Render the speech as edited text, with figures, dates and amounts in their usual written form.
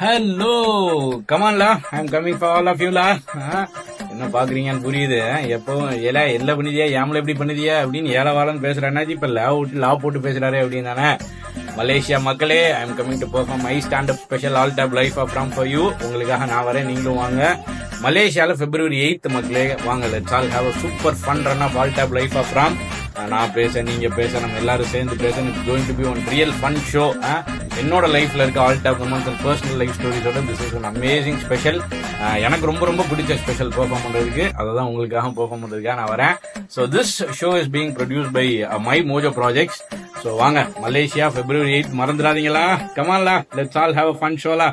Hello கமான்லா I'm coming for all of யூலா. என்ன பாக்குறீங்கன்னு புரியுது. எப்பவும் எல்லாம் பண்ணிதியா ஏமல எப்படி பண்ணிதியா அப்படின்னு ஏலவாளன்னு பேசுறானா இப்ப லா போட்டு பேசுறாரு அப்படின்னு தானே. மலேசியா மக்களே, I am coming to perform my stand up special all type life of from for you. உங்களுக்காக நான் வரேன், நீங்களும் வாங்க. மலேசியால February 8th மக்களே வாங்க. Let's all have a super fun run of all type life of from. நான் பேச, நீங்க பேச, நம்ம எல்லாரும் சேர்ந்து பேச. It's going to be one real fun show. என்னோட லைஃப்ல இருக்க all type moments and personal life ஸ்டோரிஸோட this is an amazing special. எனக்கு ரொம்ப ரொம்ப பிடிச்ச ஸ்பெஷல் பெர்ஃபார்ம் பண்றதுக்கு, அதான் உங்களுக்காக பெர்ஃபார்ம் பண்றதுக்காக நான் வரேன். So this show is being produce by my Mojo Projects. So வாங்க, மலேசியா February 8th மறந்துடாதீங்களா. கமான்லா, let's all have a fun shola.